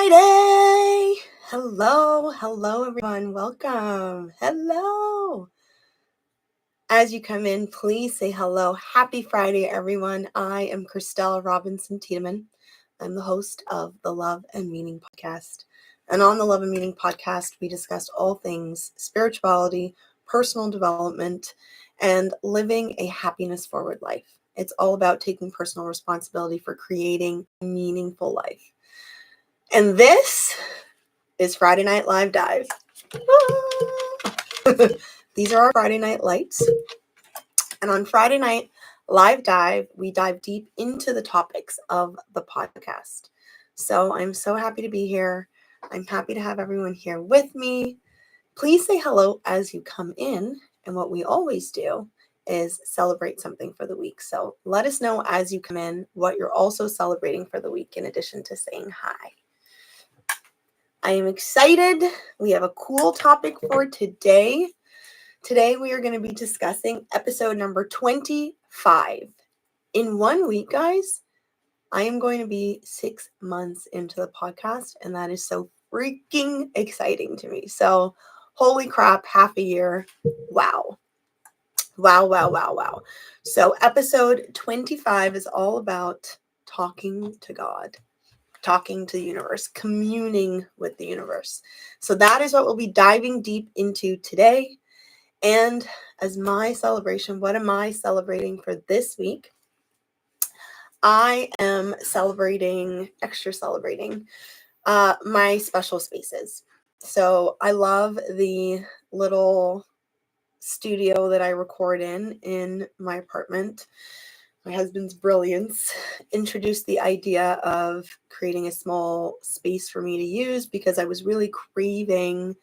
Friday! Hello everyone. Welcome. Hello. As you come in, please say hello. Happy Friday, everyone. I am Christelle Robinson-Tiedemann. I'm the host of the Love and Meaning podcast. And on the Love and Meaning podcast, we discuss all things spirituality, personal development, and living a happiness forward life. It's all about taking personal responsibility for creating a meaningful life. And this is Friday Night Live Dive. These are our Friday Night Lights. And on Friday Night Live Dive, we dive deep into the topics of the podcast. So I'm so happy to be here. I'm happy to have everyone here with me. Please say hello as you come in. And what we always do is celebrate something for the week. So let us know as you come in what you're also celebrating for the week in addition to saying hi. I am excited. We have a cool topic for today. Today we are going to be discussing episode number 25. In 1 week, guys, I am going to be 6 months into the podcast, and that is so freaking exciting to me. So, holy crap, half a year. Wow. Wow. So, episode 25 is all about talking to God. Talking to the universe, communing with the universe. So that is what we'll be diving deep into today. And as my celebration, what am I celebrating for this week? I am celebrating my special spaces. So I love the little studio that I record in my apartment. My husband's brilliance introduced the idea of creating a small space for me to use because I was really craving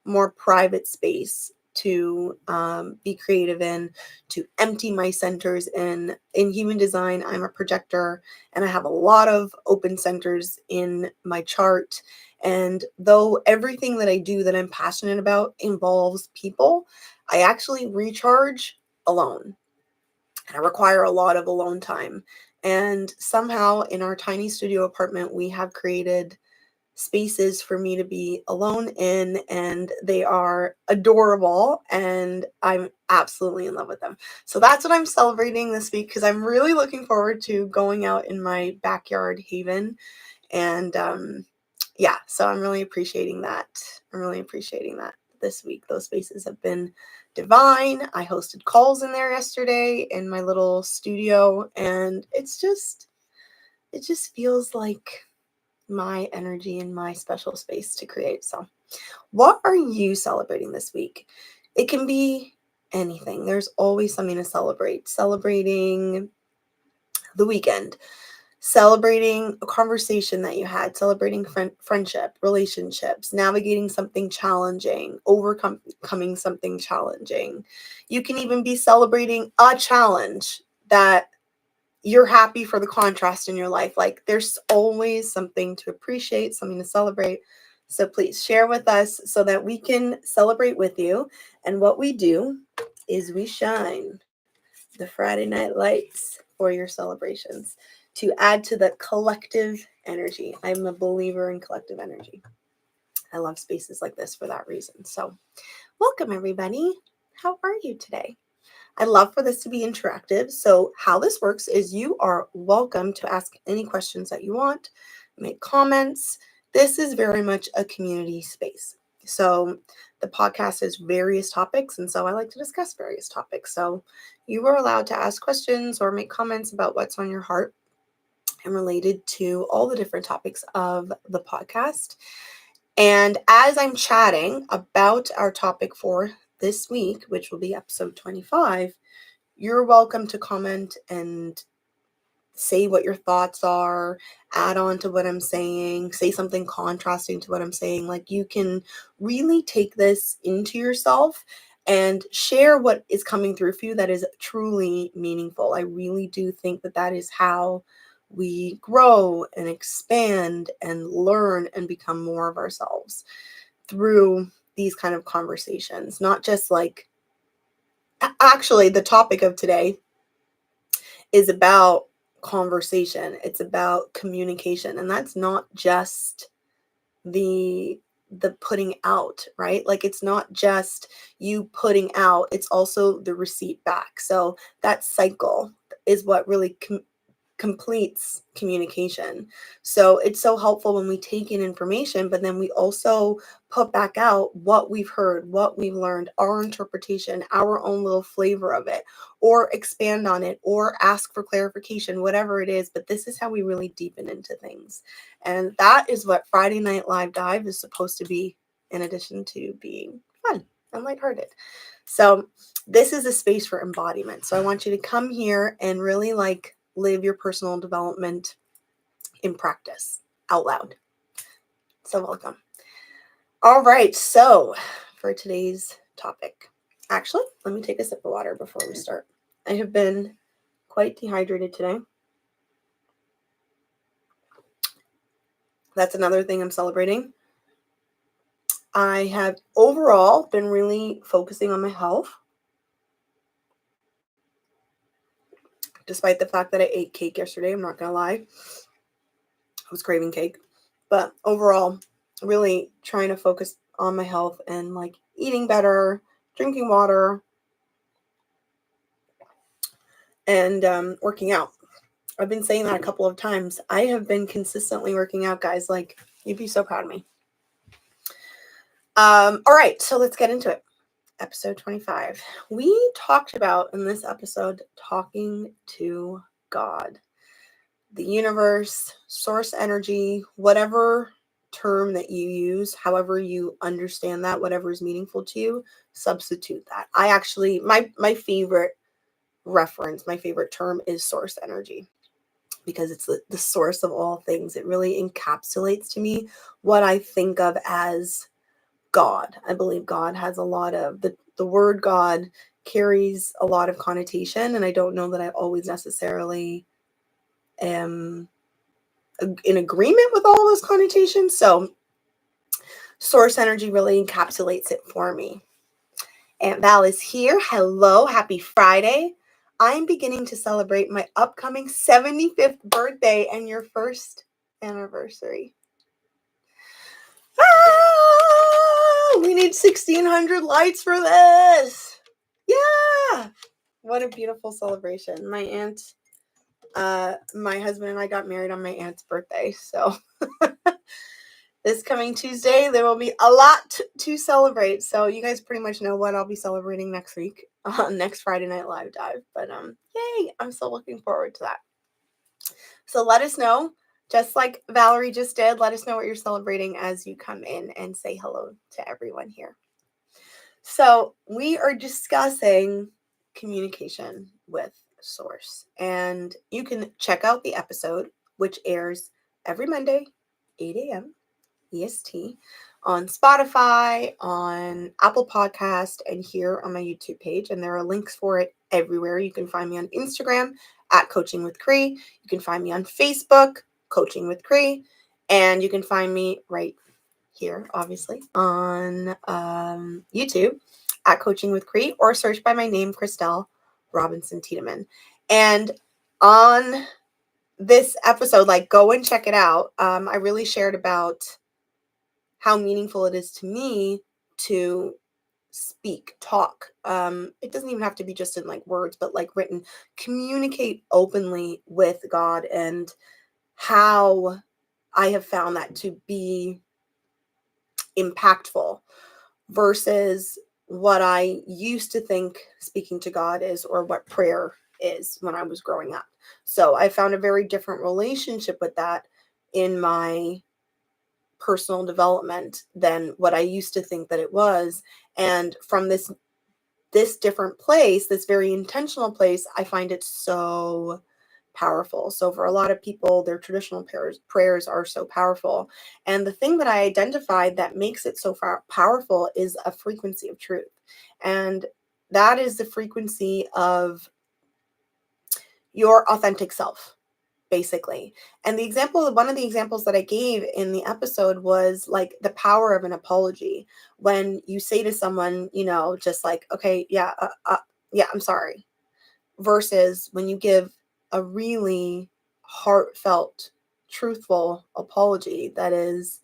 more private space to be creative in, to empty my centers in. In human design, I'm a projector and I have a lot of open centers in my chart. And though everything that I do that I'm passionate about involves people, I actually recharge alone. And I require a lot of alone time. And somehow in our tiny studio apartment, we have created spaces for me to be alone in, and they are adorable, and I'm absolutely in love with them. So that's what I'm celebrating this week because I'm really looking forward to going out in my backyard haven. And so I'm really appreciating that. This week. Those spaces have been divine. I hosted calls in there yesterday in my little studio, and it just feels like my energy and my special space to create. So what are you celebrating this week? It can be anything. There's always something to celebrate. Celebrating the weekend, celebrating a conversation that you had, celebrating friendship, relationships, navigating something challenging, overcoming something challenging. You can even be celebrating a challenge that you're happy for the contrast in your life. Like there's always something to appreciate, something to celebrate. So please share with us so that we can celebrate with you. And what we do is we shine the Friday night lights for your celebrations to add to the collective energy. I'm a believer in collective energy. I love spaces like this for that reason. So welcome everybody. How are you today? I'd love for this to be interactive. So how this works is you are welcome to ask any questions that you want, make comments. This is very much a community space. So the podcast has various topics, and so I like to discuss various topics. So you are allowed to ask questions or make comments about what's on your heart and related to all the different topics of the podcast. And as I'm chatting about our topic for this week, which will be episode 25, you're welcome to comment and say what your thoughts are, add on to what I'm saying, say something contrasting to what I'm saying. Like you can really take this into yourself and share what is coming through for you that is truly meaningful. I really do think that that is how we grow and expand and learn and become more of ourselves through these kind of conversations. Not just like, actually, the topic of today is about conversation. It's about communication. And that's not just the putting out, right? Like it's not just you putting out, it's also the receipt back. So that cycle is what really completes communication. So it's so helpful when we take in information, but then we also put back out what we've heard, what we've learned, our interpretation, our own little flavor of it, or expand on it, or ask for clarification, whatever it is. But this is how we really deepen into things. And that is what Friday Night Live Dive is supposed to be, in addition to being fun and lighthearted. So this is a space for embodiment. So I want you to come here and really like live your personal development in practice out loud. So welcome. All right. So for today's topic, actually, let me take a sip of water before we start. I have been quite dehydrated today. That's another thing I'm celebrating. I have overall been really focusing on my health, despite the fact that I ate cake yesterday. I'm not going to lie. I was craving cake. But overall, really trying to focus on my health and like eating better, drinking water, and working out. I've been saying that a couple of times. I have been consistently working out, guys. Like, you'd be so proud of me. All right, so let's get into it. Episode 25. We talked about in this episode talking to God, the universe, source energy, whatever term that you use, however you understand that, whatever is meaningful to you, substitute that. I actually, my favorite reference, my favorite term is source energy, because it's the source of all things. It really encapsulates to me what I think of as God. I believe God has a lot of, the word God carries a lot of connotation, and I don't know that I always necessarily am in agreement with all those connotations. So source energy really encapsulates it for me. Aunt Val is here. Hello, happy Friday. I'm beginning to celebrate my upcoming 75th birthday and your first anniversary. We need 1,600 lights for this. Yeah. What a beautiful celebration. My aunt, my husband and I got married on my aunt's birthday. So this coming Tuesday, there will be a lot to celebrate. So you guys pretty much know what I'll be celebrating next week, next Friday Night Live Dive. But yay, I'm so looking forward to that. So let us know, just like Valerie just did, let us know what you're celebrating as you come in and say hello to everyone here. So we are discussing communication with source, and you can check out the episode, which airs every Monday, 8 a.m. EST, on Spotify, on Apple Podcast, and here on my YouTube page. And there are links for it everywhere. You can find me on Instagram at Coaching with Cree. You can find me on Facebook, Coaching with Cree. And you can find me right here, obviously, on YouTube at Coaching with Cree, or search by my name, Christelle Robinson-Tiedemann. And on this episode, like, go and check it out. I really shared about how meaningful it is to me to speak, talk. It doesn't even have to be just in like words, but like written, communicate openly with God, and how I have found that to be impactful versus what I used to think speaking to God is, or what prayer is when I was growing up. So I found a very different relationship with that in my personal development than what I used to think that it was. And from this different place, this very intentional place, I find it so powerful. So for a lot of people, their traditional prayers are so powerful. And the thing that I identified that makes it so powerful is a frequency of truth. And that is the frequency of your authentic self, basically. And one of the examples that I gave in the episode was like the power of an apology. When you say to someone, just like, okay, yeah, I'm sorry, versus when you give a really heartfelt, truthful apology that is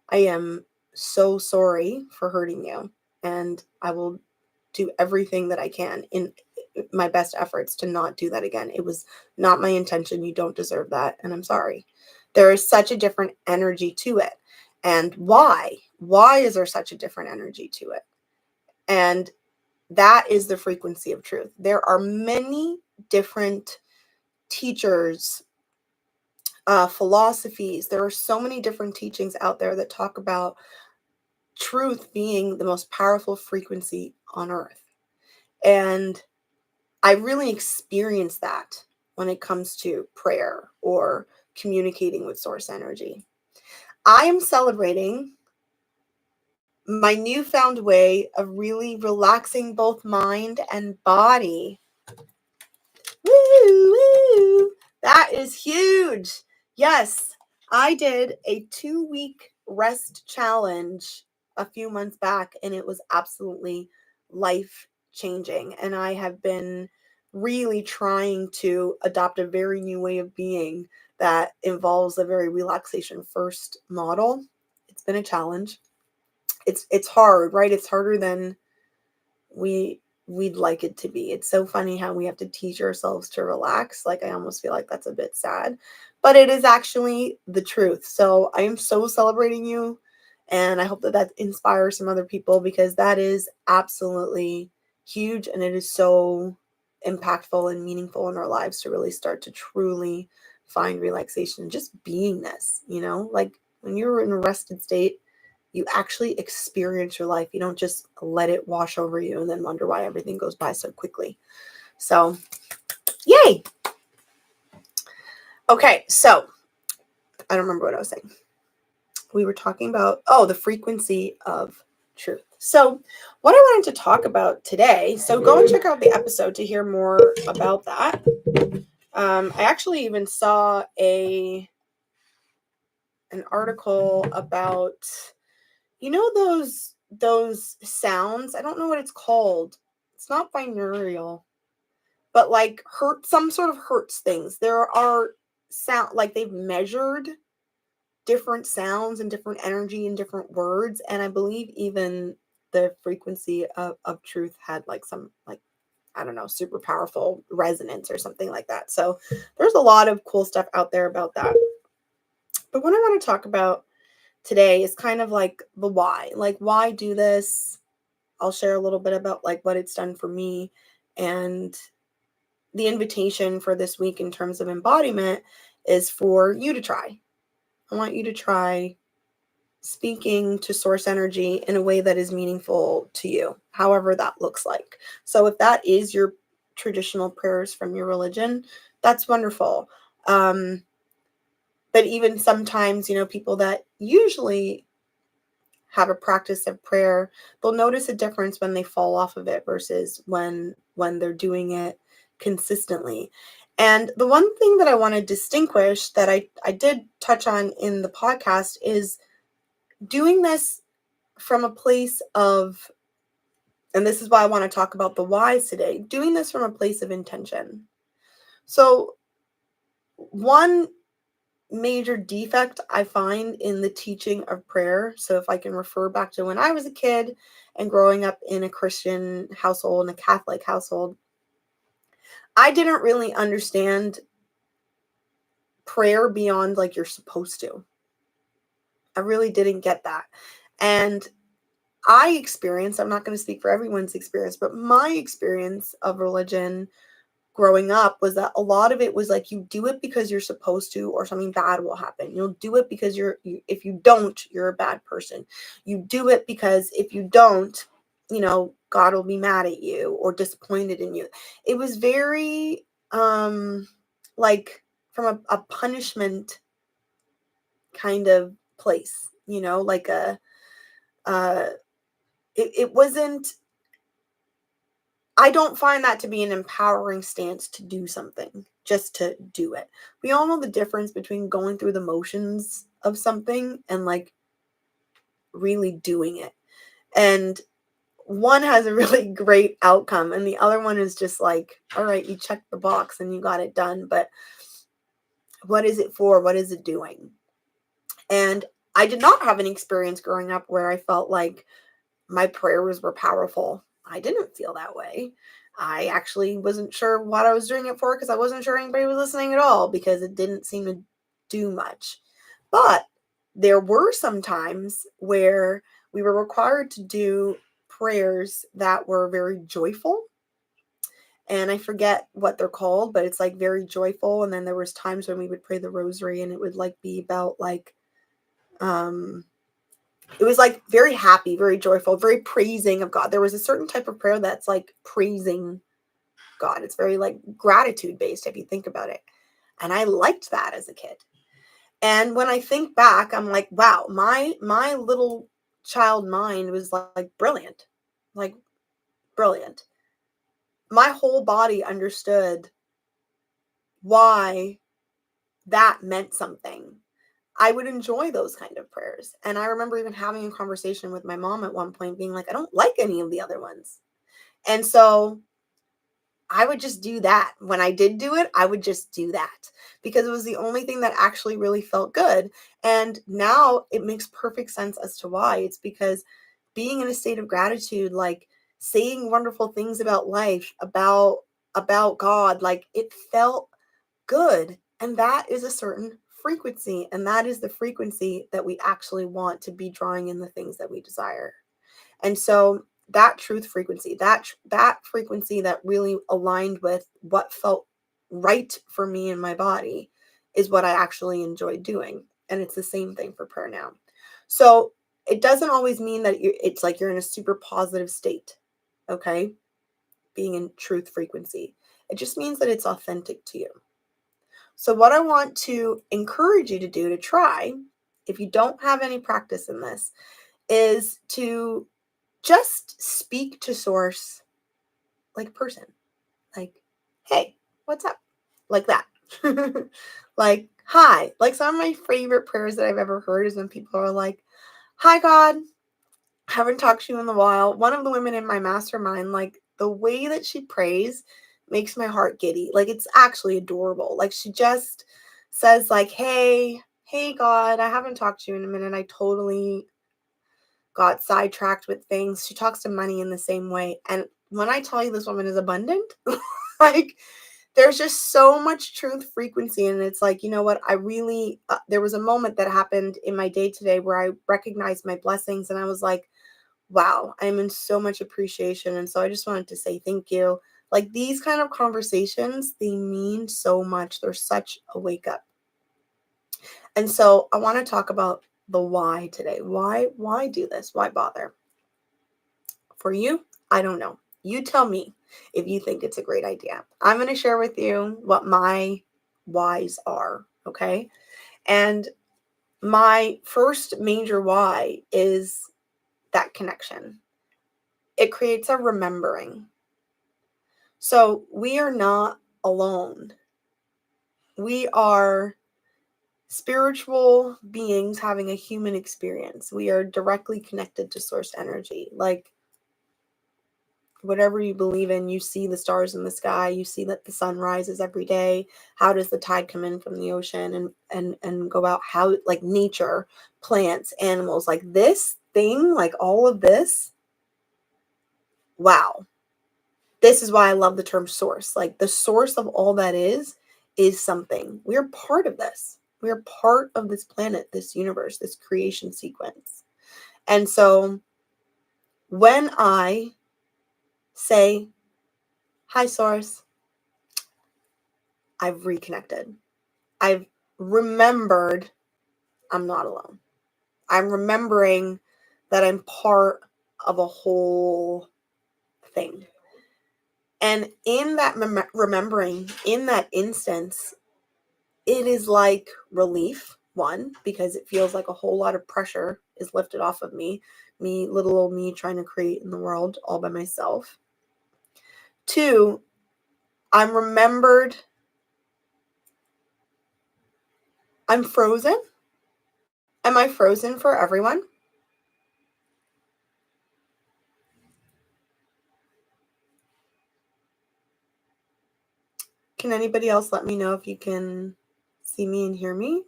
I am so sorry for hurting you, and I will do everything that I can in my best efforts to not do that again. It was not my intention. You don't deserve that, and I'm sorry. There is such a different energy to it. And why? Why is there such a different energy to it? And that is the frequency of truth. There are many different teachers, philosophies. There are so many different teachings out there that talk about truth being the most powerful frequency on earth. And I really experience that when it comes to prayer or communicating with source energy. I am celebrating my newfound way of really relaxing both mind and body. Woo, woo. That is huge. Yes, I did a 2-week rest challenge a few months back, and it was absolutely life changing. And I have been really trying to adopt a very new way of being that involves a very relaxation first model. It's been a challenge. It's hard, right? It's harder than we'd like it to be. It's so funny how we have to teach ourselves to relax. Like, I almost feel like that's a bit sad, but it is actually the truth. So I am so celebrating you, and I hope that that inspires some other people, because that is absolutely huge, and it is so impactful and meaningful in our lives to really start to truly find relaxation, just beingness, like when you're in a rested state, you actually experience your life. You don't just let it wash over you and then wonder why everything goes by so quickly. So, yay. Okay, so I don't remember what I was saying. We were talking about, the frequency of truth. So what I wanted to talk about today, so go and check out the episode to hear more about that. I actually even saw an article about, those sounds. I don't know what it's called. It's not binaural, but like some sort of hertz things. There are sound, like they've measured different sounds and different energy and different words, and I believe even the frequency of truth had like some, like, I don't know, super powerful resonance or something like that. So there's a lot of cool stuff out there about that. But what I want to talk about today is kind of like the why. Like, why do this? I'll share a little bit about like what it's done for me, and the invitation for this week in terms of embodiment is for you to try. I want you to try speaking to source energy in a way that is meaningful to you, however that looks like. So if that is your traditional prayers from your religion, that's wonderful. But even sometimes, people that usually have a practice of prayer, they'll notice a difference when they fall off of it versus when they're doing it consistently. And the one thing that I want to distinguish that I did touch on in the podcast is doing this from a place of, and this is why I want to talk about the whys today, doing this from a place of intention. So one major defect I find in the teaching of prayer, so if I can refer back to when I was a kid and growing up in a Christian household, in a Catholic household, I didn't really understand prayer beyond like you're supposed to. I really didn't get that. And I experienced, I'm not going to speak for everyone's experience, but my experience of religion growing up was that a lot of it was like, you do it because you're supposed to, or something bad will happen. You'll do it because if you don't, you're a bad person. You do it because if you don't, God will be mad at you or disappointed in you. It was very, like from a punishment kind of place, like it wasn't, I don't find that to be an empowering stance to do something, just to do it. We all know the difference between going through the motions of something and like really doing it. And one has a really great outcome, and the other one is just like, all right, you checked the box and you got it done, but what is it for? What is it doing? And I did not have an experience growing up where I felt like my prayers were powerful. I didn't feel that way. I actually wasn't sure what I was doing it for because I wasn't sure anybody was listening at all because it didn't seem to do much. But there were some times where we were required to do prayers that were very joyful. And I forget what they're called, but it's like very joyful. And then there was times when we would pray the rosary and it would like be about like it was like very happy, very joyful, very praising of God. There was a certain type of prayer that's like praising God. It's very like gratitude based if you think about it. And I liked that as a kid. And when I think back, I'm like, wow, my little child mind was like brilliant. Like brilliant. My whole body understood why that meant something. I would enjoy those kind of prayers. And I remember even having a conversation with my mom at one point being like, I don't like any of the other ones. And so I would just do that. When I did do it, I would just do that because it was the only thing that actually really felt good. And now it makes perfect sense as to why. It's because being in a state of gratitude, like saying wonderful things about life, about God, like it felt good. And that is a certain frequency. And that is the frequency that we actually want to be drawing in the things that we desire. And so that truth frequency, that frequency that really aligned with what felt right for me in my body is what I actually enjoyed doing. And it's the same thing for prayer now. So it doesn't always mean that it's like you're in a super positive state, okay? Being in truth frequency. It just means that it's authentic to you. So what I want to encourage you to do to try, if you don't have any practice in this, is to just speak to source like a person. Like, hey, what's up? Like that. Like, hi. Like some of my favorite prayers that I've ever heard is when people are like, hi, God. Haven't talked to you in a while. One of the women in my mastermind, like the way that she prays makes my heart giddy. Like it's actually adorable. Like she just says like, hey God, I haven't talked to you in a minute. I totally got sidetracked with things. She talks to money in the same way. And when I tell you this woman is abundant, like there's just so much truth frequency. And it's like, you know what? I really, there was a moment that happened in my day today where I recognized my blessings and I was like, wow, I'm in so much appreciation. And so I just wanted to say thank you. Like these kind of conversations, they mean so much. They're such a wake up. And so I want to talk about the why today. Why do this? Why bother? For you, I don't know. You tell me if you think it's a great idea. I'm going to share with you what my whys are, okay? And my first major why is that connection. It creates a remembering. So we are not alone. We are spiritual beings having a human experience. We are directly connected to source energy. Like whatever you believe in, you see the stars in the sky, you see that the sun rises every day. How does the tide come in from the ocean and go out? How, like nature, plants, animals, like this thing, like all of this. Wow. This is why I love the term source. Like the source of all that is something. We're part of this. We're part of this planet, this universe, this creation sequence. And so when I say, hi, source, I've reconnected. I've remembered I'm not alone. I'm remembering that I'm part of a whole thing. And in that remembering, in that instance, it is like relief, one, because it feels like a whole lot of pressure is lifted off of me, little old me trying to create in the world all by myself. Two, I'm remembered. I'm frozen. Am I frozen for everyone? Can anybody else let me know if you can see me and hear me?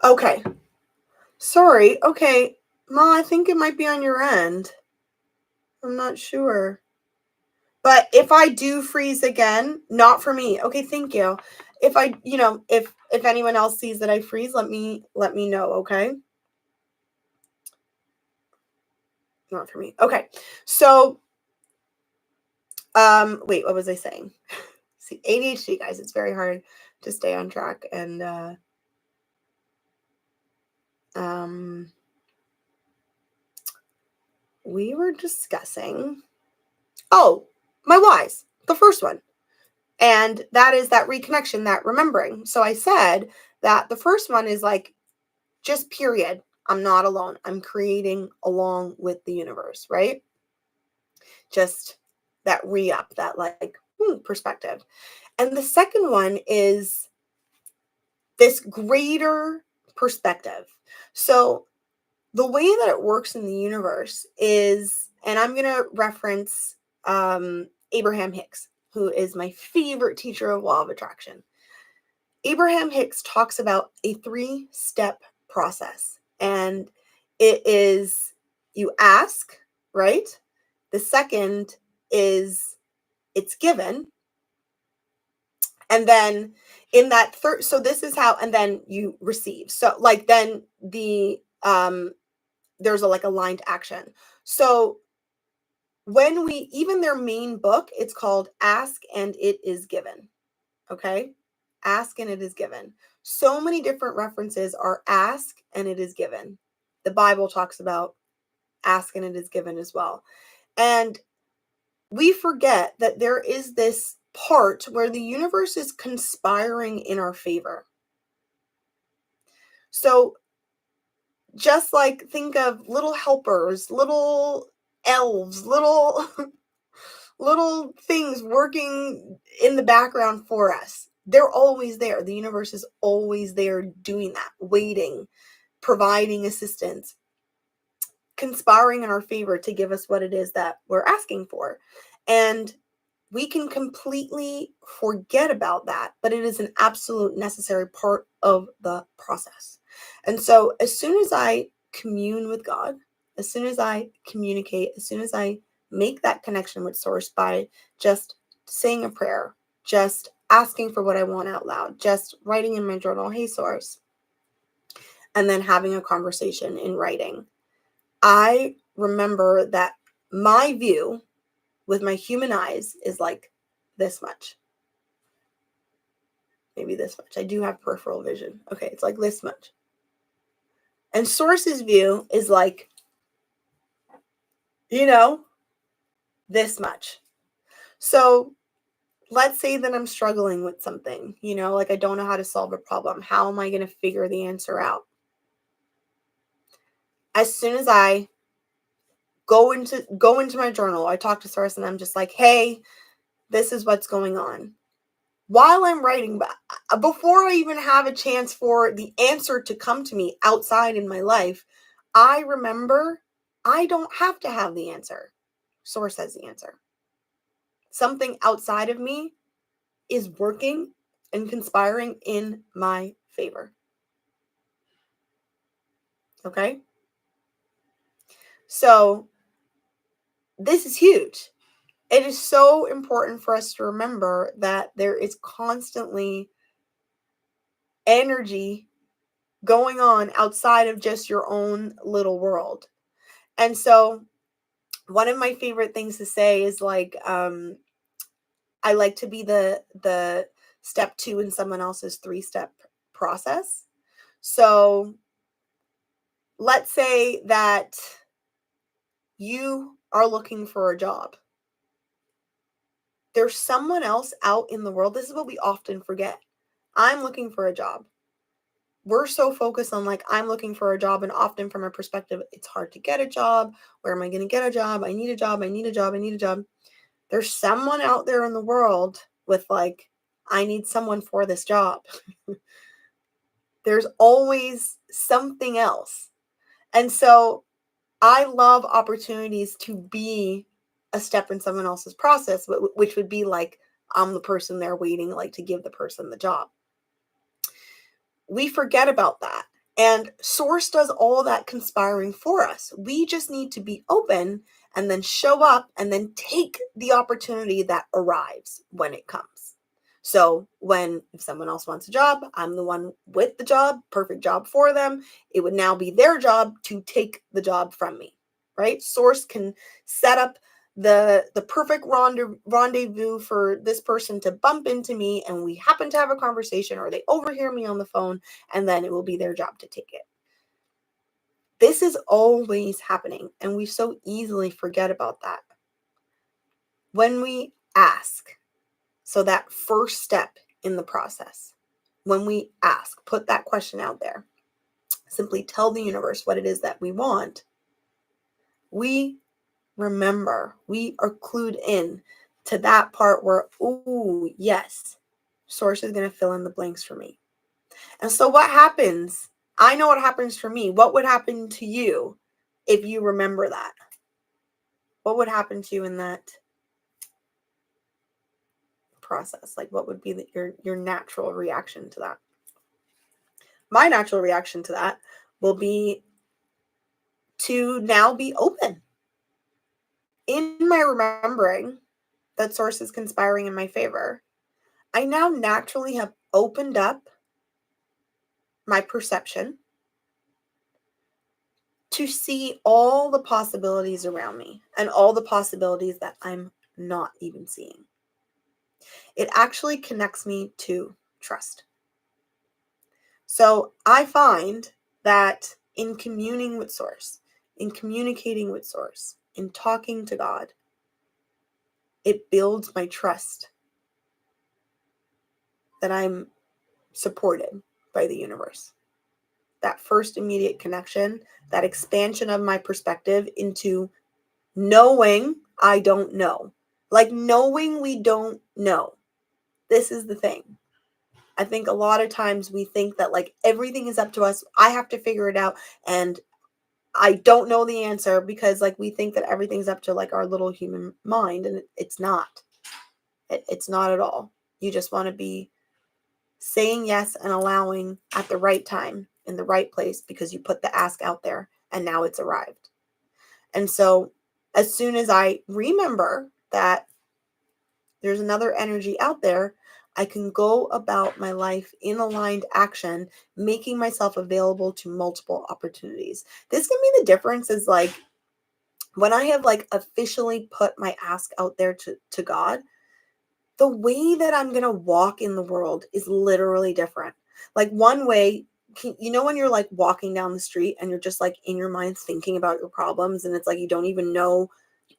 Okay. Sorry. Okay. Ma, I think it might be on your end. I'm not sure. But if I do freeze again, not for me. Okay, thank you. If I, if anyone else sees that I freeze, let me know, okay? Not for me. Okay. So, wait, what was I saying? See, ADHD, guys, it's very hard to stay on track. And we were discussing, my whys, the first one. And that is that reconnection, that remembering. So I said that the first one is like, just period. I'm not alone. I'm creating along with the universe, right? Just that re-up, that like perspective. And the second one is this greater perspective. So the way that it works in the universe is, and I'm going to reference Abraham Hicks, who is my favorite teacher of law of attraction. Abraham Hicks talks about a 3-step process, and it is you ask, right? The second is it's given. And then in that third, so this is how, and then you receive. So like then the, there's a like aligned action. So when we, even their main book, it's called Ask and It Is Given. Okay. Ask and it is given. So many different references are ask and it is given. The Bible talks about ask and it is given as well. And we forget that there is this part where the universe is conspiring in our favor. So just like think of little helpers, little elves, little little things working in the background for us. They're always there. The universe is always there doing that, waiting, providing assistance, conspiring in our favor to give us what it is that we're asking for. And we can completely forget about that, but it is an absolute necessary part of the process. And so as soon as I commune with God, as soon as I communicate, as soon as I make that connection with source by just saying a prayer, just asking for what I want out loud, just writing in my journal, hey source, and then having a conversation in writing, I remember that my view with my human eyes is like this much. Maybe this much. I do have peripheral vision. Okay, it's like this much. And source's view is like, this much. So let's say that I'm struggling with something, like I don't know how to solve a problem. How am I going to figure the answer out? As soon as I go into my journal, I talk to source and I'm just like, hey, this is what's going on. While I'm writing, before I even have a chance for the answer to come to me outside in my life, I remember I don't have to have the answer. Source has the answer. Something outside of me is working and conspiring in my favor. Okay? So this is huge. It is so important for us to remember that there is constantly energy going on outside of just your own little world. And so one of my favorite things to say is like, I like to be the step 2 in someone else's 3-step process. So let's say that you are looking for a job. There's someone else out in the world. This is what we often forget. I'm looking for a job. We're so focused on like, I'm looking for a job. And often from a perspective, it's hard to get a job. Where am I going to get a job? I need a job. I need a job. I need a job. There's someone out there in the world with like, I need someone for this job. There's always something else. And so I love opportunities to be a step in someone else's process, which would be like, I'm the person there waiting, like to give the person the job. We forget about that. And source does all that conspiring for us. We just need to be open and then show up and then take the opportunity that arrives when it comes. So if someone else wants a job, I'm the one with the job, perfect job for them. It would now be their job to take the job from me, right? Source can set up the perfect rendezvous for this person to bump into me, and we happen to have a conversation, or they overhear me on the phone, and then it will be their job to take it. This is always happening, and we so easily forget about that. When we ask, so that first step in the process, when we ask, put that question out there, simply tell the universe what it is that we want, we remember, we are clued in to that part where, ooh, yes, source is going to fill in the blanks for me. And so what happens? I know what happens for me. What would happen to you if you remember that? What would happen to you in that process? Like, what would be your natural reaction to that? My natural reaction to that will be to now be open. In my remembering that source is conspiring in my favor, I now naturally have opened up my perception to see all the possibilities around me and all the possibilities that I'm not even seeing. It actually connects me to trust. So I find that in communing with source, in communicating with source, in talking to God, it builds my trust that I'm supported by the universe. That first immediate connection, that expansion of my perspective into knowing I don't know. Like knowing we don't know. This is the thing. I think a lot of times we think that like everything is up to us. I have to figure it out, and I don't know the answer, because like we think that everything's up to like our little human mind, and it's not. It's not at all. You just want to be saying yes and allowing at the right time in the right place, because you put the ask out there and now it's arrived. And so as soon as I remember that there's another energy out there, I can go about my life in aligned action, making myself available to multiple opportunities. This can be the difference, is like when I have like officially put my ask out there to God, the way that I'm going to walk in the world is literally different. Like one way, when you're like walking down the street and you're just like in your mind thinking about your problems, and it's like you don't even know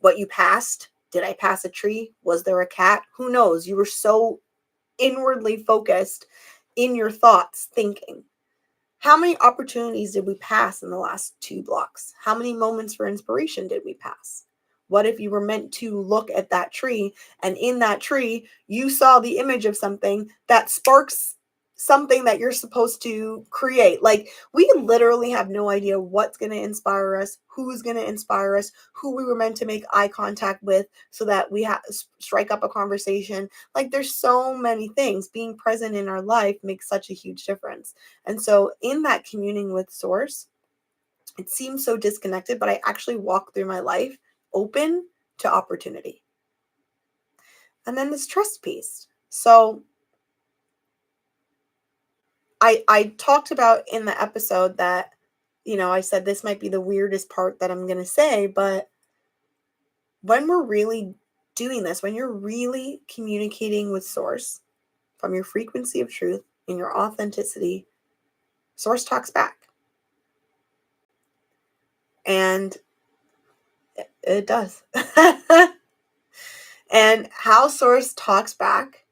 what you passed. Did I pass a tree? Was there a cat? Who knows? You were so inwardly focused in your thoughts thinking. How many opportunities did we pass in the last 2 blocks? How many moments for inspiration did we pass? What if you were meant to look at that tree, and in that tree, you saw the image of something that sparks something that you're supposed to create? Like, we literally have no idea what's going to inspire us, who's going to inspire us, who we were meant to make eye contact with so that we strike up a conversation. Like, there's so many things. Being present in our life makes such a huge difference. And so in that communing with source, it seems so disconnected, but I actually walk through my life open to opportunity. And then this trust piece. So I talked about in the episode that, I said this might be the weirdest part that I'm going to say, but when we're really doing this, when you're really communicating with source from your frequency of truth in your authenticity, source talks back. And it does. And how source talks back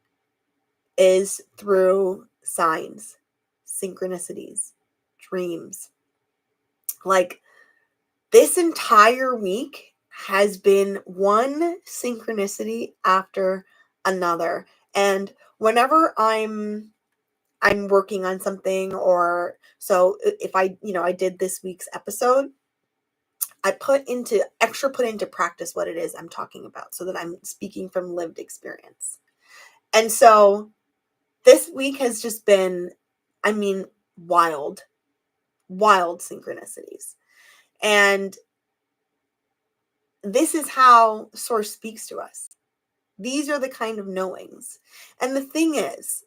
is through signs, synchronicities, dreams. Like this entire week has been one synchronicity after another. And whenever I'm working on something, or so if I did this week's episode, I put into practice what it is I'm talking about, so that I'm speaking from lived experience. And so this week has just been, wild. wild synchronicities. And this is how Source speaks to us. These are the kind of knowings. And the thing is,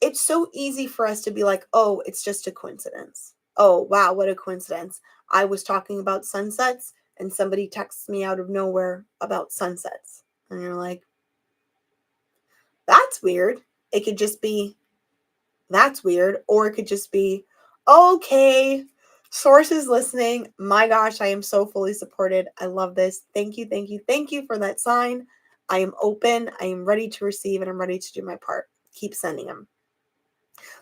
it's so easy for us to be like, oh, it's just a coincidence. Oh, wow, what a coincidence. I was talking about sunsets and somebody texts me out of nowhere about sunsets. And you're like, that's weird. It could just be, that's weird. Or it could just be, okay, Source is listening. My gosh, I am so fully supported. I love this. Thank you, thank you, thank you for that sign. I am open. I am ready to receive and I'm ready to do my part. Keep sending them.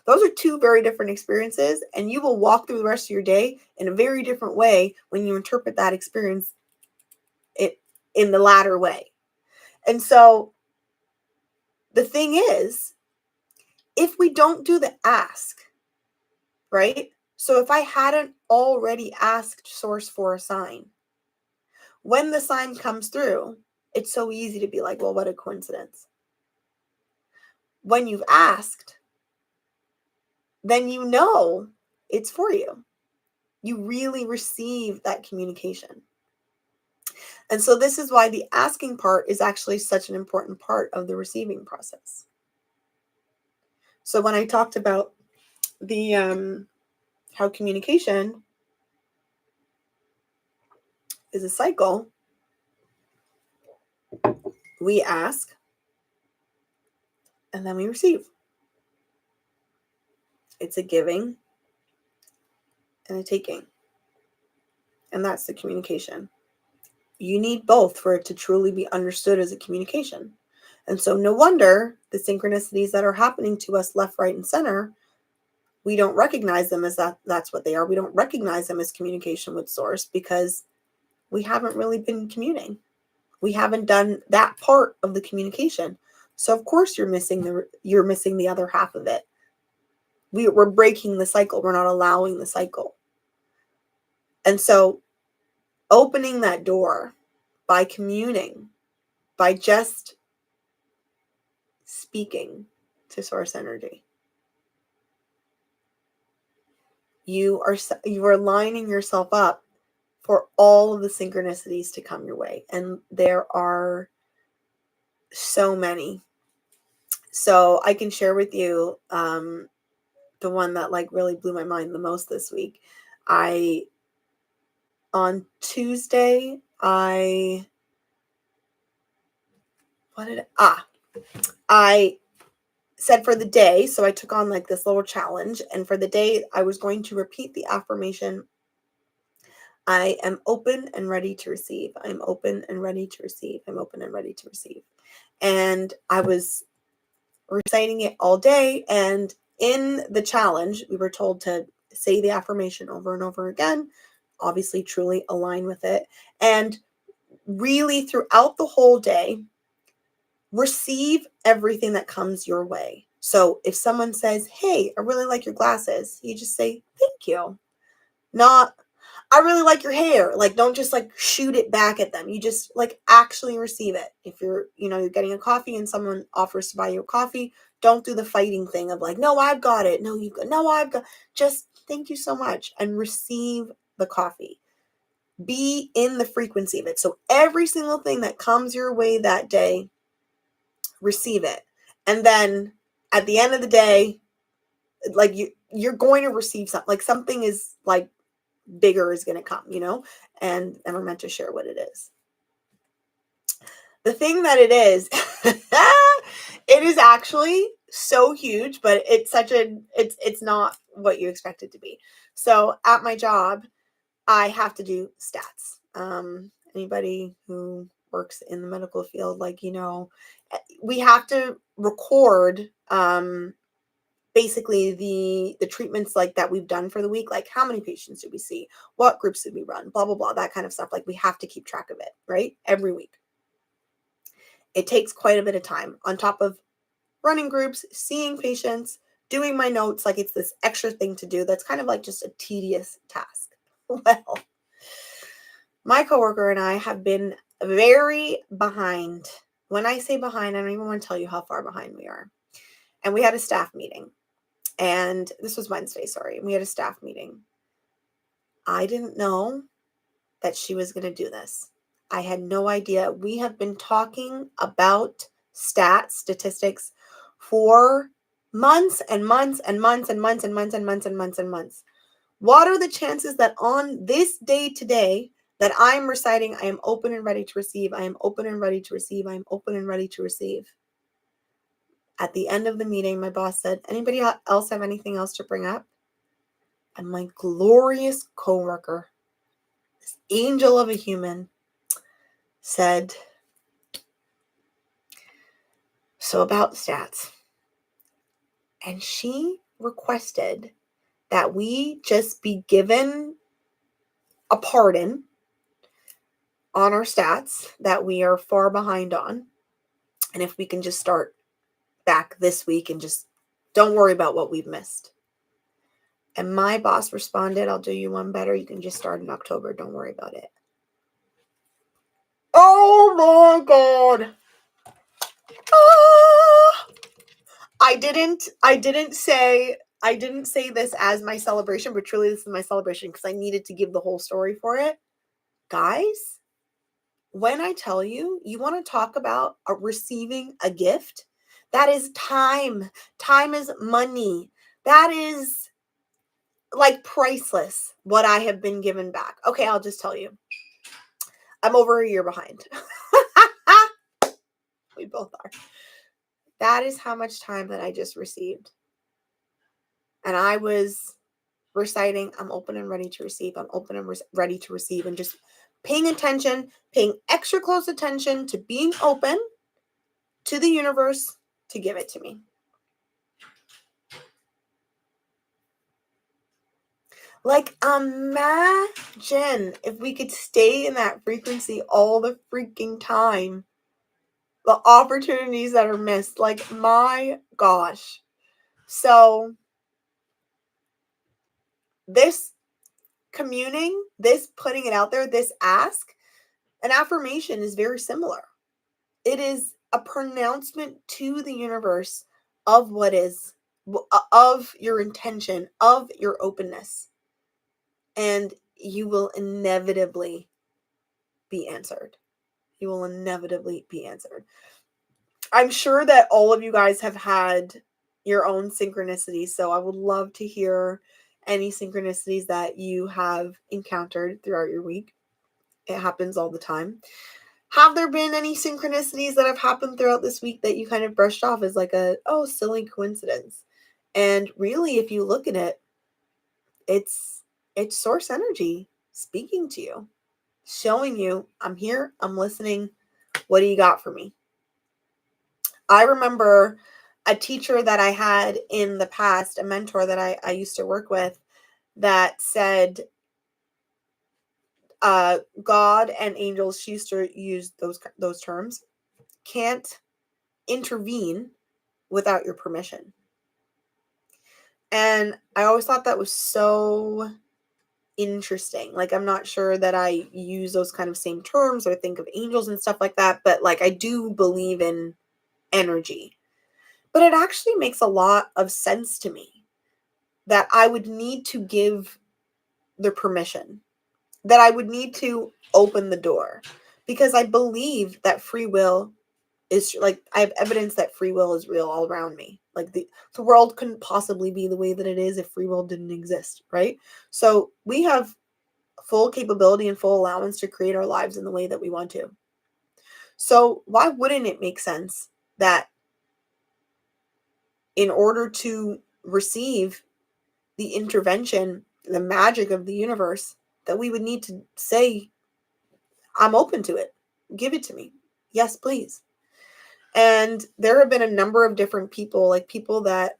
Those are two very different experiences, and you will walk through the rest of your day in a very different way when you interpret that experience in the latter way. And so the thing is, if we don't do the ask, right? So if I hadn't already asked Source for a sign, when the sign comes through, it's so easy to be like, well, what a coincidence. When you've asked, then you know it's for you. You really receive that communication. And so this is why the asking part is actually such an important part of the receiving process. So when I talked about the how communication is a cycle, we ask and then we receive. It's a giving and a taking. And that's the communication. You need both for it to truly be understood as a communication. And so no wonder the synchronicities that are happening to us left, right, and center, we don't recognize them as that's what they are. We don't recognize them as communication with Source because we haven't really been communing. We haven't done that part of the communication. So of course you're missing the other half of it. We're breaking the cycle. We're not allowing the cycle. And so opening that door by communing, by just speaking to Source energy, you are lining yourself up for all of the synchronicities to come your way. And there are so many. So I can share with you the one that like really blew my mind the most this week. On Tuesday, I said for the day, so I took on like this little challenge, and for the day I was going to repeat the affirmation, I am open and ready to receive. I'm open and ready to receive. I'm open and ready to receive. And I was reciting it all day, and in the challenge, we were told to say the affirmation over and over again, obviously truly align with it, and really throughout the whole day, receive everything that comes your way. So if someone says, hey, I really like your glasses, you just say, thank you. Not, I really like your hair. Like, don't just like shoot it back at them. You just like actually receive it. If you're getting a coffee and someone offers to buy you a coffee, don't do the fighting thing of like, no, I've got it. No, I've got, just thank you so much and receive the coffee. Be in the frequency of it. So every single thing that comes your way that day, receive it. And then at the end of the day, like you're going to receive something, like something is like bigger is going to come, and we're meant to share what it is. The thing that it is, it is actually so huge, but it's not what you expect it to be. So at my job, I have to do stats. Anybody who works in the medical field, we have to record basically the treatments like that we've done for the week, like how many patients did we see, what groups did we run, blah, blah, blah, that kind of stuff. Like we have to keep track of it, right? Every week. It takes quite a bit of time on top of running groups, seeing patients, doing my notes. Like it's this extra thing to do that's kind of like just a tedious task. Well, my coworker and I have been very behind. When I say behind, I don't even want to tell you how far behind we are. And we had a staff meeting. And this was Wednesday, sorry. We had a staff meeting. I didn't know that she was going to do this. I had no idea. We have been talking about statistics for months and months and months and months and months and months and months and months. What are the chances that on this day today that I'm reciting, I am open and ready to receive, I am open and ready to receive, I am open and ready to receive? At the end of the meeting, my boss said, anybody else have anything else to bring up? And my glorious coworker, this angel of a human, said, so about stats. And she requested that we just be given a pardon on our stats that we are far behind on. And if we can just start back this week and just don't worry about what we've missed. And my boss responded, I'll do you one better. You can just start in October. Don't worry about it. Oh my God. Ah! I didn't say this as my celebration, but truly this is my celebration because I needed to give the whole story for it. Guys, when I tell you, you want to talk about receiving a gift, that is time. Time is money. That is like priceless, what I have been given back. Okay, I'll just tell you. I'm over a year behind. We both are. That is how much time that I just received. And I was reciting, I'm open and ready to receive. I'm open and ready to receive. And just paying attention, paying extra close attention to being open to the universe to give it to me. Like, imagine if we could stay in that frequency all the freaking time. The opportunities that are missed. Like, my gosh. So, this communing, this putting it out there, this ask, an affirmation is very similar. It is a pronouncement to the universe of what is, of your intention, of your openness. And you will inevitably be answered. You will inevitably be answered. I'm sure that all of you guys have had your own synchronicities, so I would love to hear any synchronicities that you have encountered throughout your week. It happens all the time. Have there been any synchronicities that have happened throughout this week that you kind of brushed off as like silly coincidence? And really, if you look at it, it's source energy speaking to you, showing you, I'm here, I'm listening. What do you got for me? I remember a teacher that I had in the past, a mentor that I used to work with, that said, God and angels, she used to use those terms, can't intervene without your permission. And I always thought that was so interesting. Like, I'm not sure that I use those kind of same terms or think of angels and stuff like that, but like, I do believe in energy. But it actually makes a lot of sense to me that I would need to give the permission, that I would need to open the door, because I believe that free will is, like, I have evidence that free will is real all around me. Like, the world couldn't possibly be the way that it is if free will didn't exist, right? So we have full capability and full allowance to create our lives in the way that we want to. So why wouldn't it make sense that in order to receive the intervention, the magic of the universe, that we would need to say, I'm open to it. Give it to me. Yes, please. And there have been a number of different people, like people that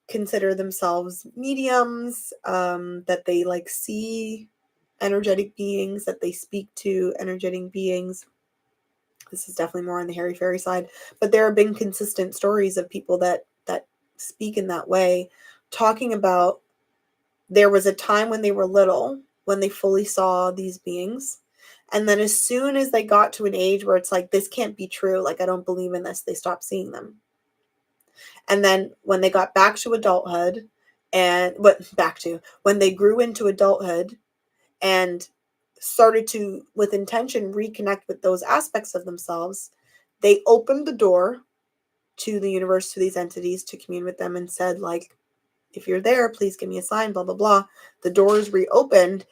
consider themselves mediums, that they like see energetic beings, that they speak to energetic beings. This is definitely more on the hairy fairy side, but there have been consistent stories of people that speak in that way, talking about there was a time when they were little, when they fully saw these beings. And then as soon as they got to an age where it's like, this can't be true, like, I don't believe in this, they stopped seeing them. And then when they got back to adulthood And what back to when they grew into adulthood and started to, with intention, reconnect with those aspects of themselves, they opened the door to the universe, to these entities, to commune with them, and said, like, if you're there, please give me a sign, blah, blah, blah. The doors reopened.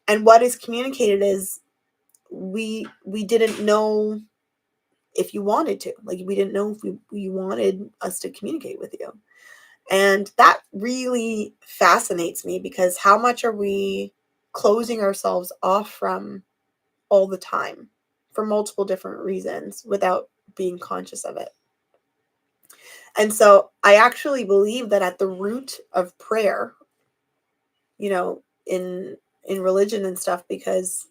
And what is communicated is we didn't know if you wanted to. Like, we didn't know if you wanted us to communicate with you. And that really fascinates me, because how much are we closing ourselves off from all the time for multiple different reasons without being conscious of it? And so I actually believe that at the root of prayer, in religion and stuff, because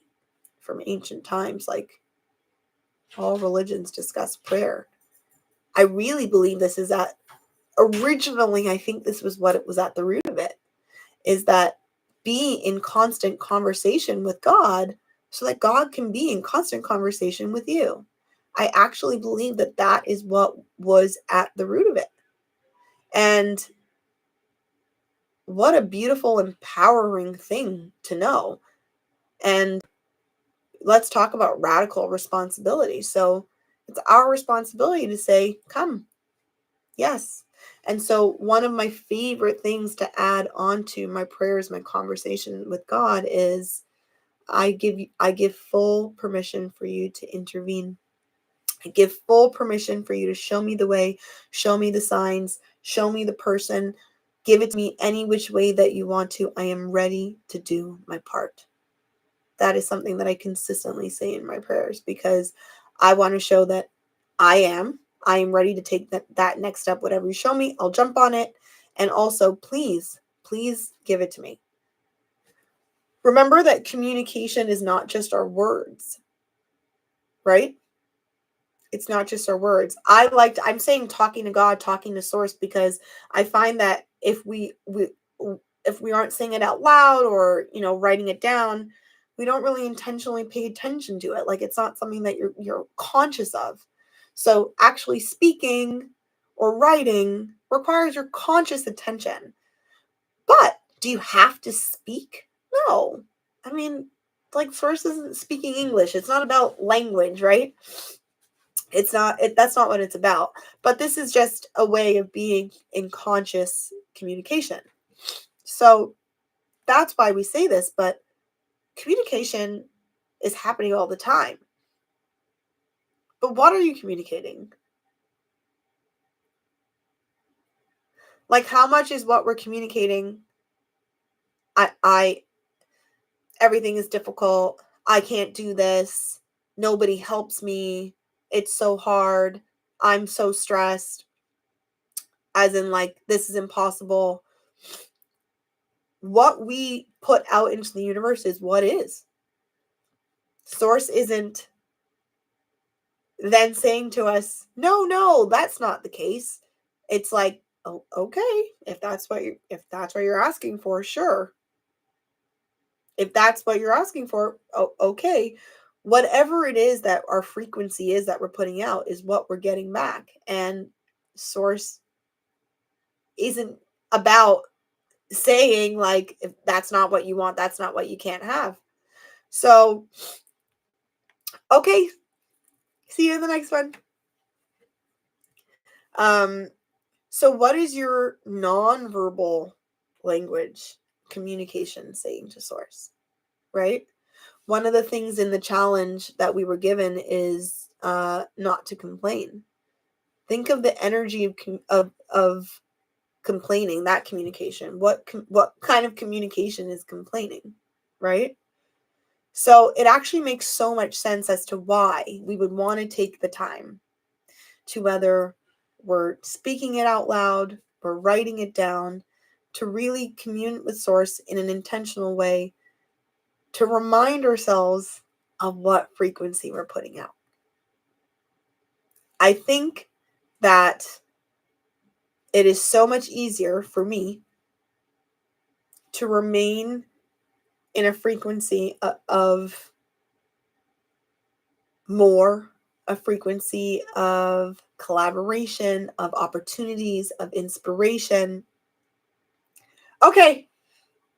from ancient times, like, all religions discuss prayer. I really believe this is at originally, I think this was what it was at the root of it, is that be in constant conversation with God so that God can be in constant conversation with you. I actually believe that that is what was at the root of it. And what a beautiful, empowering thing to know. And let's talk about radical responsibility. So it's our responsibility to say, come, yes. And so one of my favorite things to add on to my prayers, my conversation with God, is I give full permission for you to intervene. I give full permission for you to show me the way, show me the signs, show me the person, give it to me any which way that you want to. I am ready to do my part. That is something that I consistently say in my prayers, because I want to show that I am ready to take that next step. Whatever you show me, I'll jump on it. And also, please give it to me. Remember that communication is not just our words, right? It's not just our words. I'm saying talking to God, talking to source, because I find that if we aren't saying it out loud, or, writing it down, we don't really intentionally pay attention to it. Like, it's not something that you're conscious of. So actually speaking or writing requires your conscious attention. But do you have to speak? No. I mean, like, source isn't speaking English. It's not about language, right? That's not what it's about. But this is just a way of being in conscious communication. So that's why we say this, but communication is happening all the time. But what are you communicating? Like, how much is what we're communicating? Everything is difficult. I can't do this. Nobody helps me. It's so hard. I'm so stressed. As in, like, this is impossible. What we put out into the universe is what is. Source isn't then saying to us, no, that's not the case. It's like, oh, okay, if that's what you're asking for, sure. If that's what you're asking for, oh, okay. Whatever it is that our frequency is that we're putting out is what we're getting back. And source isn't about saying, like, if that's not what you want, that's not what you can't have. So, okay. See you in the next one. So what is your nonverbal language communication saying to source, right? One of the things in the challenge that we were given is not to complain. Think of the energy of complaining, that communication. What kind of communication is complaining, right? So it actually makes so much sense as to why we would want to take the time to, whether we're speaking it out loud, we're writing it down, to really commune with source in an intentional way, to remind ourselves of what frequency we're putting out. I think that it is so much easier for me to remain in a frequency of more, a frequency of collaboration, of opportunities, of inspiration, Okay,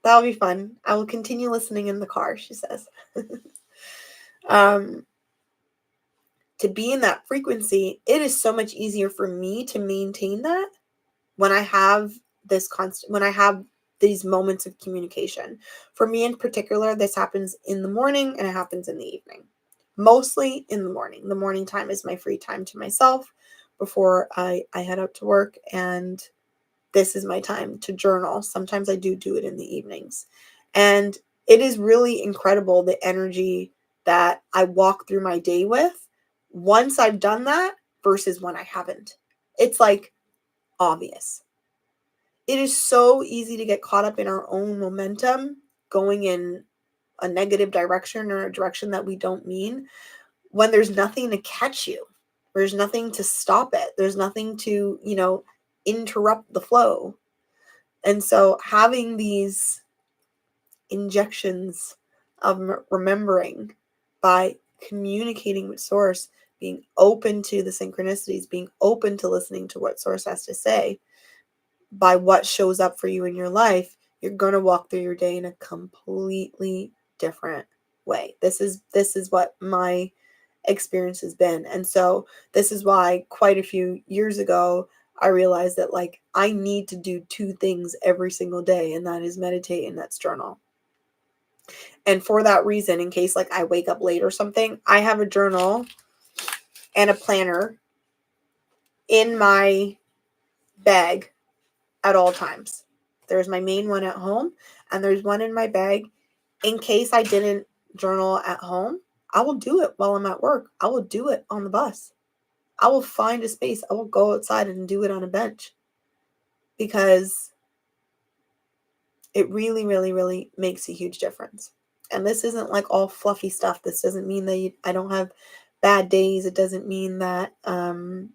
that'll be fun. I will continue listening in the car, she says. To be in that frequency, it is so much easier for me to maintain that when I have when I have these moments of communication. For me in particular, this happens in the morning and it happens in the evening. Mostly in the morning. The morning time is my free time to myself before I head out to work, and this is my time to journal. Sometimes I do it in the evenings. And it is really incredible the energy that I walk through my day with once I've done that versus when I haven't. It's like obvious. It is so easy to get caught up in our own momentum, going in a negative direction or a direction that we don't mean, when there's nothing to catch you. There's nothing to stop it. There's nothing to, interrupt the flow. And so having these injections of remembering by communicating with source, being open to the synchronicities, being open to listening to what source has to say, by what shows up for you in your life, you're going to walk through your day in a completely different way. This is what my experience has been. And so this is why quite a few years ago, I realized that like I need to do two things every single day, and that is meditate and that's journal. And for that reason, in case like I wake up late or something, I have a journal and a planner in my bag at all times. There's my main one at home, and there's one in my bag in case I didn't journal at home. I will do it while I'm at work. I will do it on the bus. I will find a space. I will go outside and do it on a bench, because it really, really, really makes a huge difference. And this isn't like all fluffy stuff. This doesn't mean that I don't have bad days. It doesn't mean that I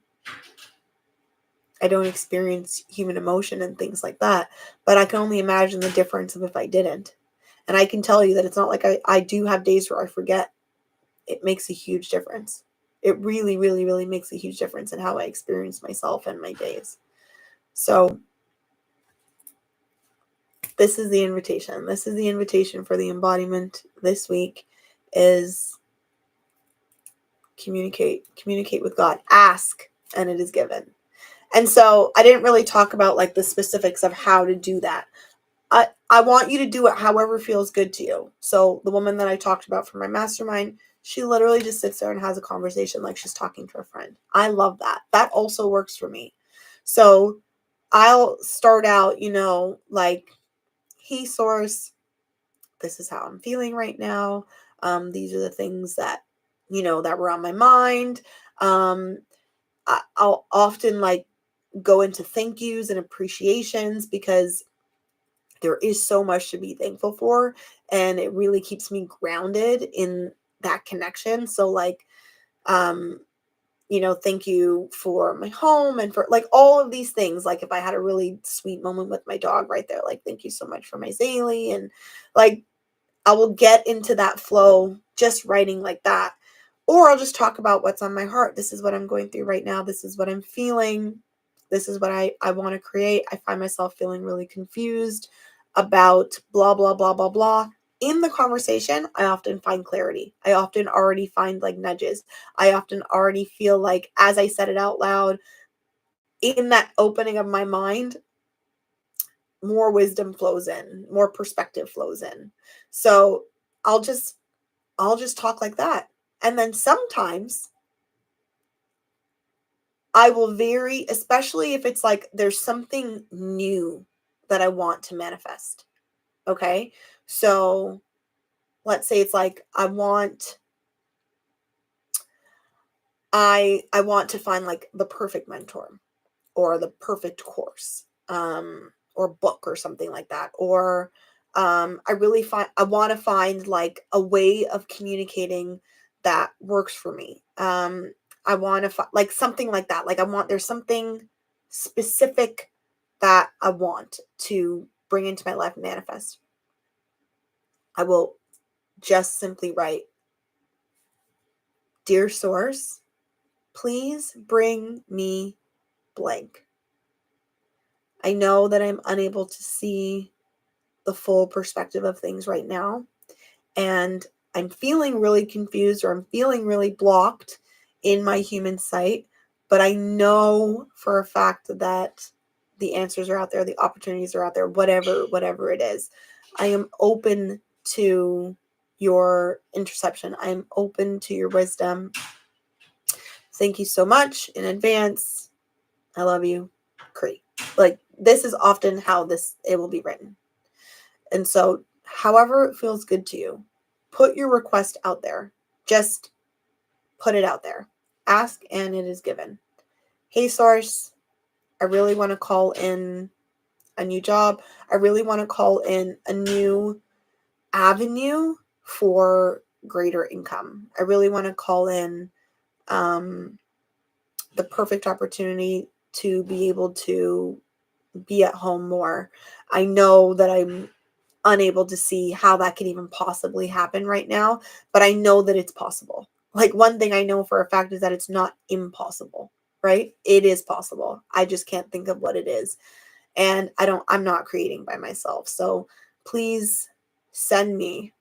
don't experience human emotion and things like that. But I can only imagine the difference of if I didn't. And I can tell you that it's not like I do have days where I forget. It makes a huge difference. It really, really, really makes a huge difference in how I experience myself and my days. So this is the invitation. This is the invitation for the embodiment this week is communicate with God. Ask and it is given. And so I didn't really talk about like the specifics of how to do that. I want you to do it however feels good to you. So the woman that I talked about from my mastermind, she literally just sits there and has a conversation like she's talking to a friend. I love that. That also works for me. So I'll start out, like, hey, source, this is how I'm feeling right now. These are the things that, that were on my mind. I'll often like go into thank yous and appreciations, because there is so much to be thankful for, and it really keeps me grounded in that connection. So like, thank you for my home and for like all of these things. Like if I had a really sweet moment with my dog right there, like, thank you so much for my Zaylee. And like, I will get into that flow just writing like that. Or I'll just talk about what's on my heart. This is what I'm going through right now. This is what I'm feeling. This is what I want to create. I find myself feeling really confused about blah, blah, blah, blah, blah. In the conversation, I often find clarity. I often already find like nudges. I often already feel like as I said it out loud, in that opening of my mind, more wisdom flows in, more perspective flows in. So I'll just talk like that. And then sometimes I will vary, especially if it's like there's something new that I want to manifest. Okay. So let's say it's like I want to find like the perfect mentor or the perfect course, or book or something like that. Or I want to find like a way of communicating that works for me. I want to like something like that. Like there's something specific that I want to bring into my life and manifest. I will just simply write, dear source, please bring me blank. I know that I'm unable to see the full perspective of things right now. And I'm feeling really confused, or I'm feeling really blocked in my human sight, but I know for a fact that the answers are out there, the opportunities are out there, whatever it is. I am open to your interception. I am open to your wisdom. Thank you so much in advance. I love you, Cree. Like, this is often how it will be written. And so, however it feels good to you, put your request out there. Just put it out there. Ask and it is given. Hey, Source, I really want to call in a new job. I really want to call in a new avenue for greater income. I really want to call in the perfect opportunity to be able to be at home more. I know that I'm unable to see how that could even possibly happen right now, but I know that it's possible. Like, one thing I know for a fact is that it's not impossible, right? It is possible. I just can't think of what it is. And I'm not creating by myself. So please send me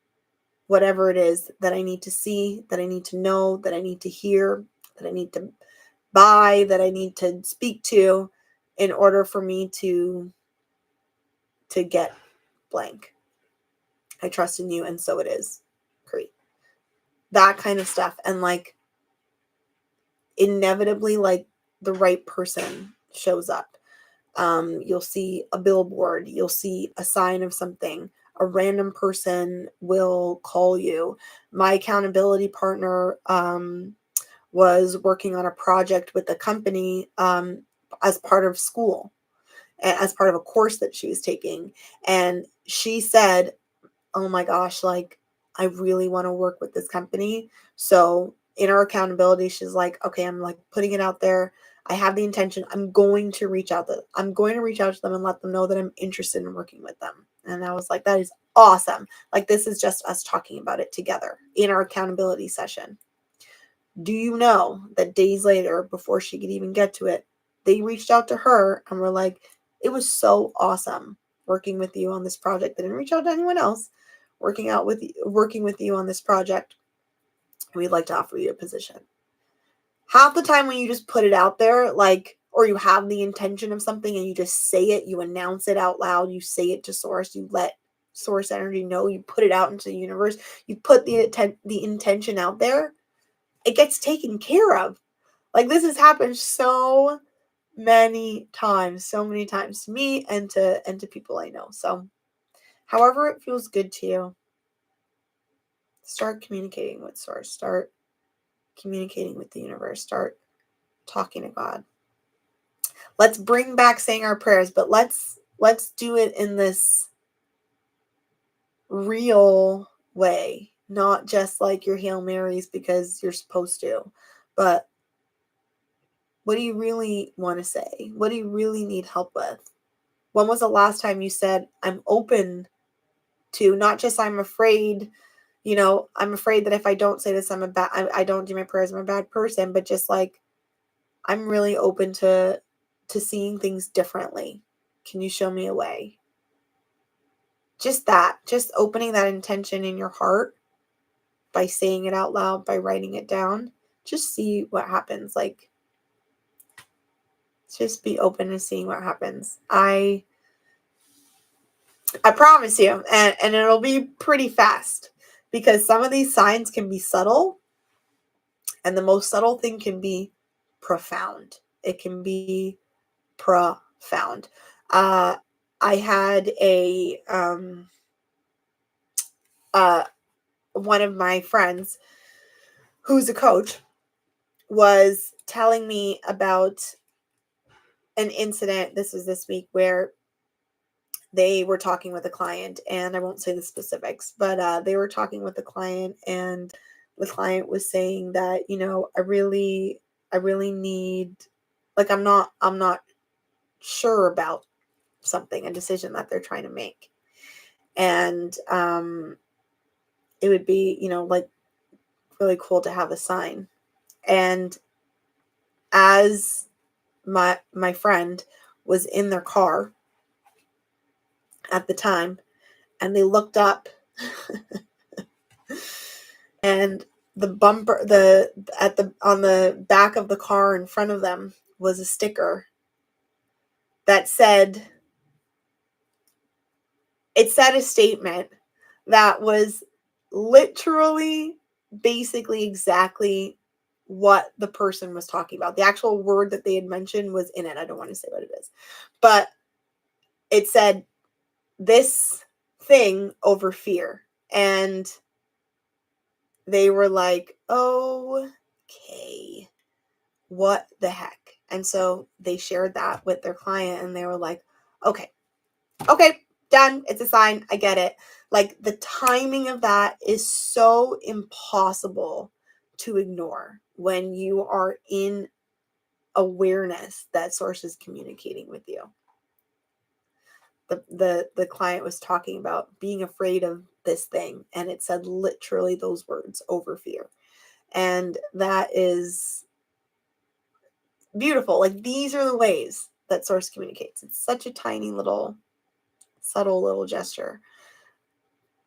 whatever it is that I need to see, that I need to know, that I need to hear, that I need to buy, that I need to speak to in order for me to get blank. I trust in you, and so it is. Great. That kind of stuff. And like, inevitably, like, the right person shows up. You'll see a billboard, you'll see a sign of something, a random person will call you. My accountability partner was working on a project with the company as part of school, as part of a course that she was taking. And she said, oh my gosh, like, I really want to work with this company. So in our accountability, she's like, okay, I'm like putting it out there. I have the intention. I'm going to reach out to them and let them know that I'm interested in working with them. And I was like, that is awesome. Like, this is just us talking about it together in our accountability session. Do you know that days later, before she could even get to it, they reached out to her and were like, it was so awesome working with you on this project. They didn't reach out to anyone else. Working with you on this project. We'd like to offer you a position. Half the time when you just put it out there, like, or you have the intention of something and you just say it, you announce it out loud, you say it to Source, you let Source Energy know, you put it out into the universe, you put the intention out there, it gets taken care of. Like, this has happened so many times to me and to people I know. So however it feels good to you, start communicating with Source, start communicating with the universe, start talking to God. Let's bring back saying our prayers, but let's do it in this real way, not just like your Hail Marys because you're supposed to, but what do you really want to say? What do you really need help with? When was the last time you said, I'm open to, not just I'm afraid, I'm afraid that if I don't say this, I don't do my prayers, I'm a bad person, but just like, I'm really open to seeing things differently. Can you show me a way? Just opening that intention in your heart by saying it out loud, by writing it down. Just see what happens. Like, just be open to seeing what happens. I promise you, and it'll be pretty fast, because some of these signs can be subtle, and the most subtle thing can be profound. It can be profound. I had one of my friends who's a coach was telling me about an incident. This was this week, where they were talking with a client, and I won't say the specifics, but they were talking with the client, and the client was saying that, I really need, like, I'm not sure about something, a decision that they're trying to make. And it would be, like, really cool to have a sign. And as my friend was in their car at the time, and they looked up and the bumper, on the back of the car in front of them was a sticker that said, it said a statement that was literally basically exactly what the person was talking about. The actual word that they had mentioned was in it. I don't want to say what it is, but it said this thing over fear. And they were like, okay, what the heck? And so they shared that with their client and they were like, okay, done. It's a sign. I get it. Like, the timing of that is so impossible to ignore when you are in awareness that source is communicating with you. The client was talking about being afraid of this thing, and it said literally those words, over fear. And that is beautiful. Like, these are the ways that source communicates. It's such a tiny little, subtle little gesture.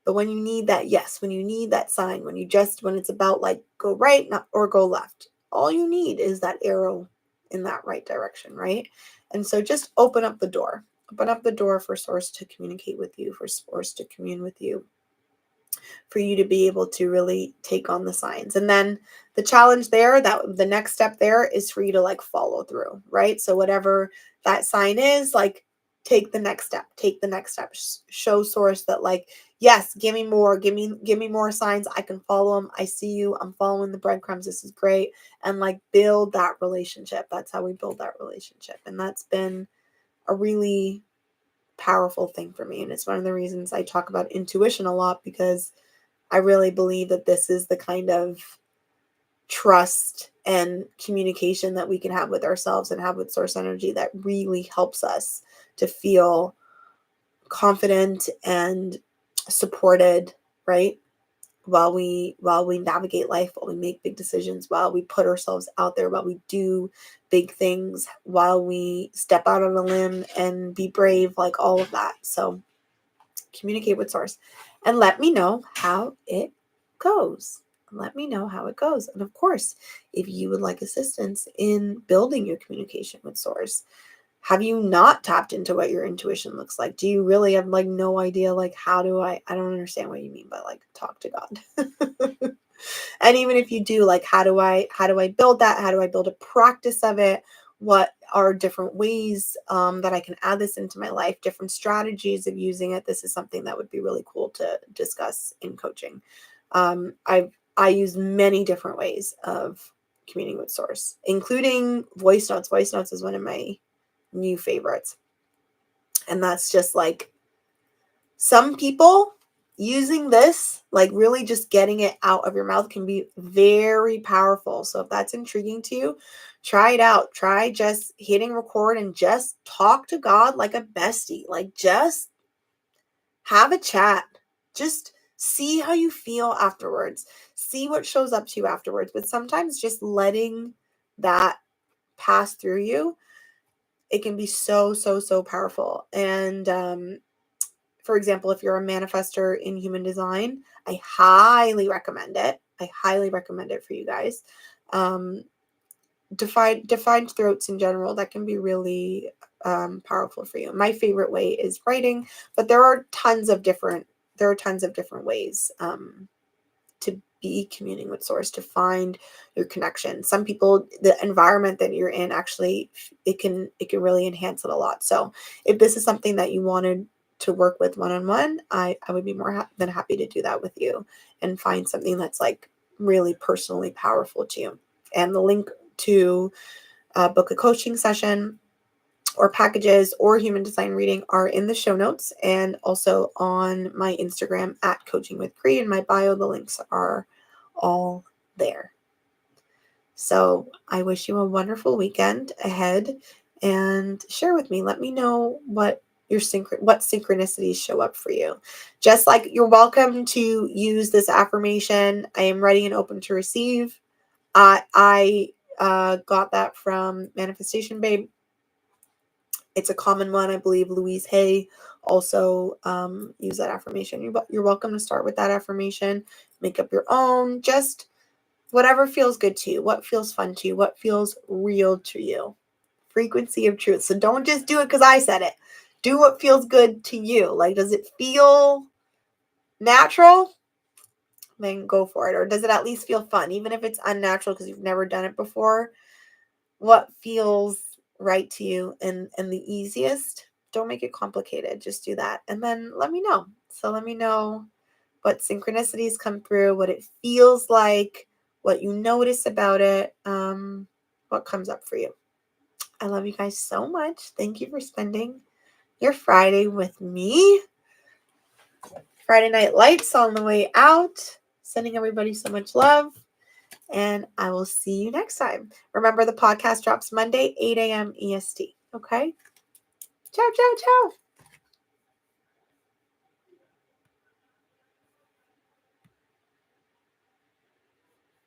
But when you need that, yes, when you need that sign, when it's about like go right or go left, all you need is that arrow in that right direction, right? And so just open up the door. Open up the door for source to communicate with you, for source to commune with you, for you to be able to really take on the signs. And then the challenge there, that the next step there is for you to like follow through, right? So whatever that sign is, like, take the next step, show source that, like, yes, give me more signs. I can follow them. I see you. I'm following the breadcrumbs. This is great. And like, build that relationship. That's how we build that relationship. And that's been a really powerful thing for me. And it's one of the reasons I talk about intuition a lot, because I really believe that this is the kind of trust and communication that we can have with ourselves and have with source energy that really helps us to feel confident and supported, right? While we navigate life, while we make big decisions, while we put ourselves out there, while we do big things, while we step out on a limb and be brave, like all of that. So communicate with source and let me know how it goes. And of course, if you would like assistance in building your communication with source, have you not tapped into what your intuition looks like? Do you really have like no idea? Like, I don't understand what you mean by like talk to God. And even if you do, like, how do I build that? How do I build a practice of it? What are different ways that I can add this into my life, different strategies of using it? This is something that would be really cool to discuss in coaching. I use many different ways of communicating with source, including voice notes. Voice notes is one of my new favorites. And that's just like, some people using this, like really just getting it out of your mouth, can be very powerful. So if that's intriguing to you, try it out. Try just hitting record and just talk to God like a bestie. Like, just have a chat. Just see how you feel afterwards. See what shows up to you afterwards. But sometimes just letting that pass through you, it can be so powerful. And for example, if you're a manifester in human design, I highly recommend it. For you guys. Defined throats in general, that can be really powerful for you. My favorite way is writing, but there are tons of different ways to be communing with source, to find your connection. Some people, the environment that you're in, actually, it can really enhance it a lot. So if this is something that you wanted to work with one-on-one, I would be more than happy to do that with you and find something that's like really personally powerful to you. And the link to book a coaching session or packages or human design reading are in the show notes, and also on my Instagram at Coaching with Cree. In my bio, the links are all there. So I wish you a wonderful weekend ahead, and share with me. Let me know what synchronicities show up for you. Just like you're welcome to use this affirmation, I am ready and open to receive. I got that from Manifestation Babe. It's a common one. I believe Louise Hay also use that affirmation. You're welcome to start with that affirmation, make up your own, just whatever feels good to you, what feels fun to you, what feels real to you. Frequency of truth. So don't just do it because I said it. Do what feels good to you. Like, does it feel natural? Then go for it. Or does it at least feel fun? Even if it's unnatural because you've never done it before, what feels right to you and the easiest? Don't make it complicated. Just do that. And then let me know. So let me know what synchronicities come through, what it feels like, what you notice about it, what comes up for you. I love you guys so much. Thank you for spending your Friday with me. Friday Night Lights on the way out. Sending everybody so much love. And I will see you next time. Remember, the podcast drops Monday, 8 a.m. EST. Okay? Ciao, ciao, ciao.